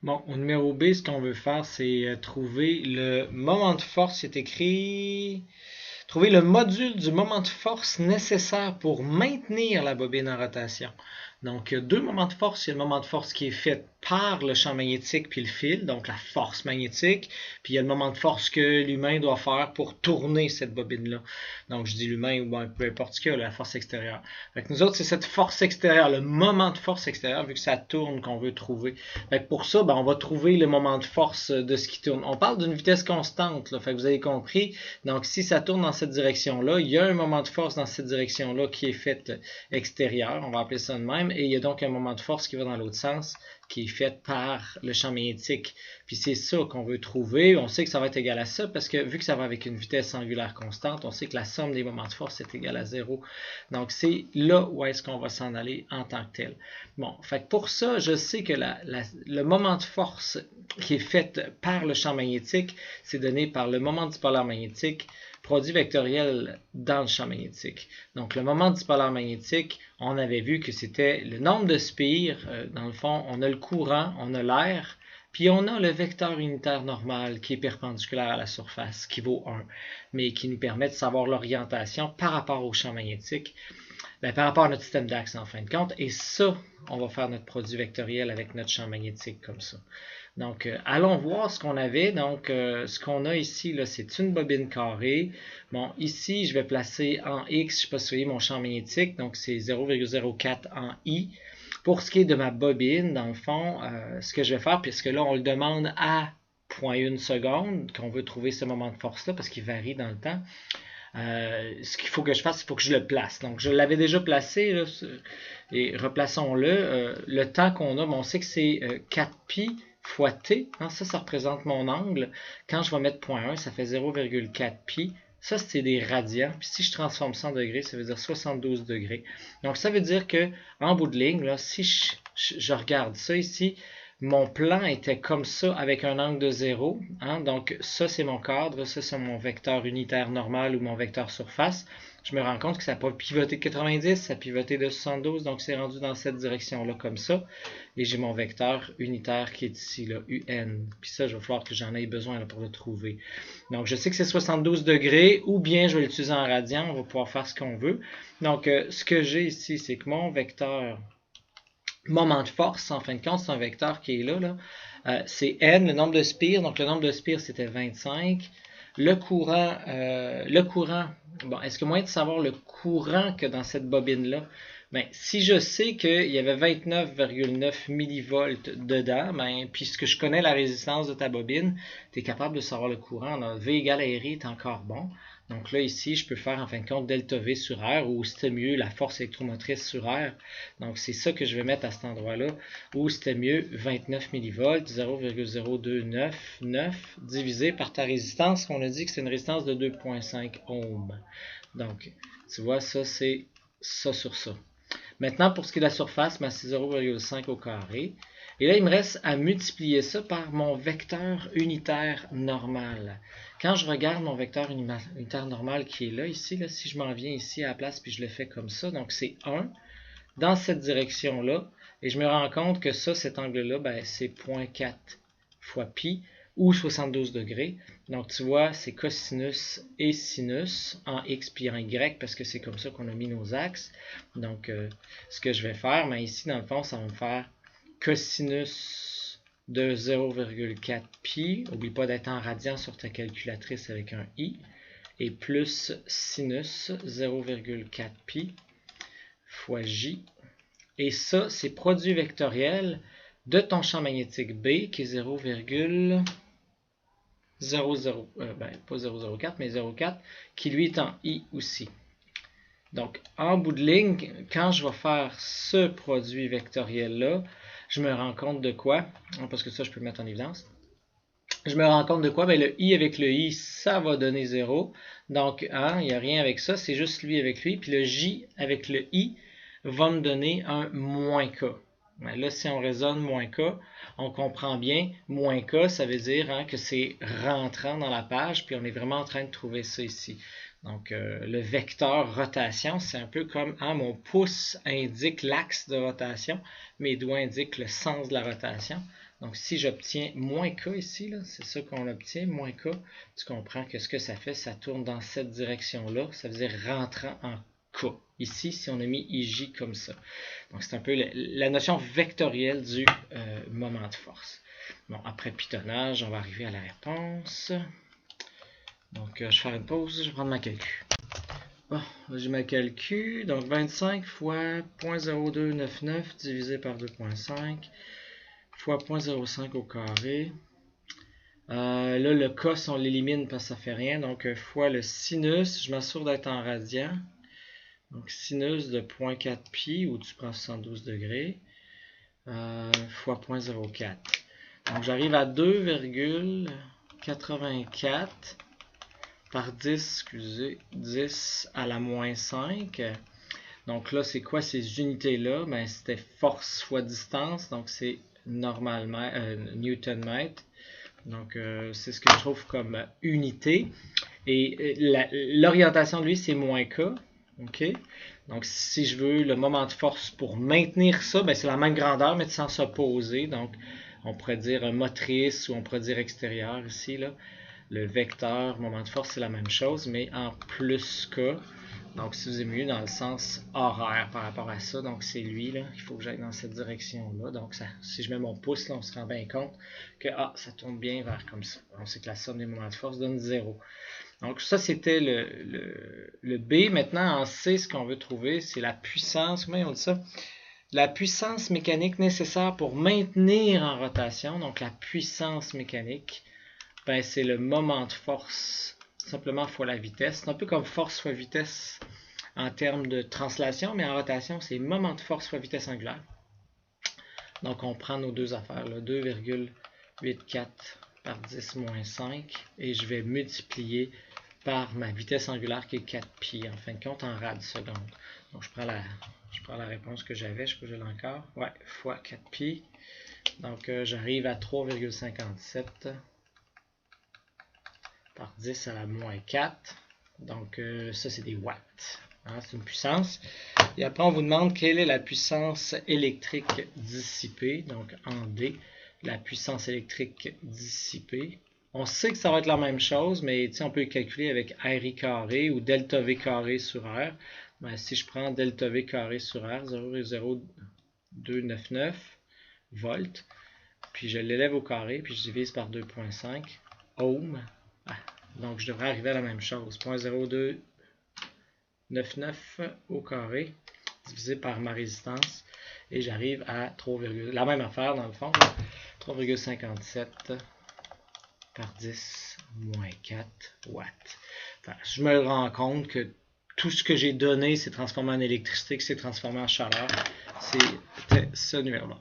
Bon, au numéro B, ce qu'on veut faire, c'est trouver le moment de force. C'est écrit. Trouver le module du moment de force nécessaire pour maintenir la bobine en rotation. Donc, il y a deux moments de force. Il y a le moment de force qui est fait par le champ magnétique puis le fil, donc la force magnétique. Puis il y a le moment de force que l'humain doit faire pour tourner cette bobine-là. Donc, je dis l'humain ou peu importe ce qu'il y a, la force extérieure. Fait que nous autres, c'est cette force extérieure, le moment de force extérieure, vu que ça tourne, qu'on veut trouver. Fait que pour ça, on va trouver le moment de force de ce qui tourne. On parle d'une vitesse constante, là, fait que vous avez compris. Donc, si ça tourne dans cette direction-là, il y a un moment de force dans cette direction-là qui est fait extérieur, on va appeler ça de même, et il y a donc un moment de force qui va dans l'autre sens, qui est fait par le champ magnétique. Puis c'est ça qu'on veut trouver. On sait que ça va être égal à ça, parce que vu que ça va avec une vitesse angulaire constante, on sait que la somme des moments de force est égale à 0. Donc c'est là où est-ce qu'on va s'en aller en tant que tel. Bon, fait que pour ça, je sais que le moment de force qui est fait par le champ magnétique, c'est donné par le moment dipolaire magnétique produit vectoriel dans le champ magnétique. Donc le moment dipolaire magnétique, on avait vu que c'était le nombre de spires. Dans le fond, on a le courant, on a l'air, puis on a le vecteur unitaire normal qui est perpendiculaire à la surface, qui vaut 1, mais qui nous permet de savoir l'orientation par rapport au champ magnétique, par rapport à notre système d'axe en fin de compte. Et ça, on va faire notre produit vectoriel avec notre champ magnétique comme ça. Donc, allons voir ce qu'on avait. Donc, ce qu'on a ici, c'est une bobine carrée. Bon, ici, je vais placer en X, je ne sais pas si vous voyez mon champ magnétique, donc c'est 0,04 en I. Pour ce qui est de ma bobine, dans le fond, ce que je vais faire, puisque là, on le demande à 0,1 seconde, qu'on veut trouver ce moment de force-là, parce qu'il varie dans le temps. Ce qu'il faut que je fasse, il faut que je le place. Donc, je l'avais déjà placé, là, et replaçons-le. Le temps qu'on a, on sait que c'est 4pi fois t. Hein, ça représente mon angle. Quand je vais mettre 0,1, ça fait 0,4 pi. Ça, c'est des radians. Puis si je transforme ça en degrés, ça veut dire 72 degrés. Donc, ça veut dire que en bout de ligne, là, si je regarde ça ici, mon plan était comme ça avec un angle de 0. Hein, donc, ça, c'est mon cadre. Ça, c'est mon vecteur unitaire normal ou mon vecteur surface. Je me rends compte que ça n'a pas pivoté de 90, ça a pivoté de 72, donc c'est rendu dans cette direction-là comme ça. Et j'ai mon vecteur unitaire qui est ici, là, UN. Puis ça, je vais falloir que j'en aie besoin là, pour le trouver. Donc, je sais que c'est 72 degrés, ou bien je vais l'utiliser en radian, on va pouvoir faire ce qu'on veut. Donc, ce que j'ai ici, c'est que mon vecteur moment de force, en fin de compte, c'est un vecteur qui est là. C'est N, le nombre de spires. Donc, le nombre de spires, c'était 25. Le courant, bon, est-ce que moyen de savoir le courant que dans cette bobine-là? Ben, si je sais qu'il y avait 29,9 millivolts dedans, ben, puisque je connais la résistance de ta bobine, tu es capable de savoir le courant. Là, V égale R est encore bon. Donc là, ici, je peux faire en fin de compte delta V sur R, ou c'était mieux la force électromotrice sur R. Donc c'est ça que je vais mettre à cet endroit-là, ou c'était mieux 29 millivolts, 0,0299 divisé par ta résistance, qu'on a dit que c'est une résistance de 2,5 ohms. Donc, tu vois, ça c'est ça sur ça. Maintenant, pour ce qui est de la surface, c'est 0,5 au carré. Et là, il me reste à multiplier ça par mon vecteur unitaire normal. Quand je regarde mon vecteur unitaire normal qui est là, ici, là, si je m'en viens ici à la place puis je le fais comme ça, donc c'est 1 dans cette direction-là, et je me rends compte que ça, cet angle-là, c'est 0,4 fois pi, ou 72 degrés. Donc tu vois, c'est cosinus et sinus en x puis en y, parce que c'est comme ça qu'on a mis nos axes. Donc ce que je vais faire, ici dans le fond, ça va me faire cosinus de 0,4 pi. N'oublie pas d'être en radian sur ta calculatrice avec un i. Et plus sinus 0,4 pi fois j. Et ça, c'est produit vectoriel de ton champ magnétique B qui est 0,00, pas 0,04, mais 0,4, qui lui est en I aussi. Donc, en bout de ligne, quand je vais faire ce produit vectoriel-là, je me rends compte de quoi? Parce que ça, je peux le mettre en évidence. Je me rends compte de quoi? Le I avec le I, ça va donner 0. Donc, il n'y a rien avec ça, c'est juste lui avec lui. Puis le J avec le I va me donner un moins K. Là, si on raisonne moins K, on comprend bien, moins K, ça veut dire que c'est rentrant dans la page, puis on est vraiment en train de trouver ça ici. Donc, le vecteur rotation, c'est un peu comme mon pouce indique l'axe de rotation, mes doigts indiquent le sens de la rotation. Donc, si j'obtiens moins K ici, c'est ça qu'on obtient, moins K, tu comprends que ce que ça fait, ça tourne dans cette direction-là, ça veut dire rentrant en K. Ici, si on a mis IJ comme ça. Donc, c'est un peu la notion vectorielle du moment de force. Bon, après pitonnage, on va arriver à la réponse. Donc, je vais faire une pause, je vais prendre ma calcul. Bon, j'ai ma calcul. Donc, 25 fois 0.0299 divisé par 2.5 fois 0.05 au carré. Là, le cos, on l'élimine parce que ça fait rien. Donc, fois le sinus, je m'assure d'être en radian. Donc, sinus de 0.4 pi, ou tu prends 72 degrés, fois 0.04. Donc, j'arrive à 2,84 par 10, excusez, 10 à la moins 5. Donc là, c'est quoi ces unités-là? Ben, c'était force fois distance, donc c'est normalement Newton mètre. Donc, c'est ce que je trouve comme unité. Et l'orientation de lui, c'est moins K. OK? Donc, si je veux le moment de force pour maintenir ça, ben, c'est la même grandeur, mais sans s'opposer. Donc, on pourrait dire motrice ou on pourrait dire extérieur ici. Là. Le vecteur, moment de force, c'est la même chose, mais en plus K. Donc, si vous aimez mieux dans le sens horaire par rapport à ça, donc c'est lui, là, il faut que j'aille dans cette direction-là. Donc, ça, si je mets mon pouce, là, on se rend bien compte que ça tourne bien vers comme ça. On sait que la somme des moments de force donne 0. Donc, ça, c'était le B. Maintenant, en C, ce qu'on veut trouver, c'est la puissance, comment on dit ça? La puissance mécanique nécessaire pour maintenir en rotation. Donc, la puissance mécanique, ben, c'est le moment de force simplement fois la vitesse. C'est un peu comme force fois vitesse en termes de translation, mais en rotation, c'est moment de force fois vitesse angulaire. Donc, on prend nos deux affaires, 2,84 par 10 moins 5, et je vais multiplier par ma vitesse angulaire qui est 4 pi, en fin de compte, en rad seconde. Donc, je prends la réponse que j'avais, je sais pas si je l'ai encore. Ouais, fois 4 pi. Donc, j'arrive à 3,57 par 10 à la moins 4. Donc, ça, c'est des watts. Hein, c'est une puissance. Et après, on vous demande quelle est la puissance électrique dissipée. Donc, en D, la puissance électrique dissipée. On sait que ça va être la même chose, mais on peut calculer avec RI carré ou delta V carré sur R. Ben, si je prends delta V carré sur R, 0,0299 volts, puis je l'élève au carré, puis je divise par 2,5 ohms. Donc, je devrais arriver à la même chose. 0,0299 au carré, divisé par ma résistance. Et j'arrive à 3, la même affaire dans le fond, 3,57 par 10 moins 4 watts. Enfin, je me rends compte que tout ce que j'ai donné s'est transformé en électricité, qui s'est transformé en chaleur. C'était ce numéro-là.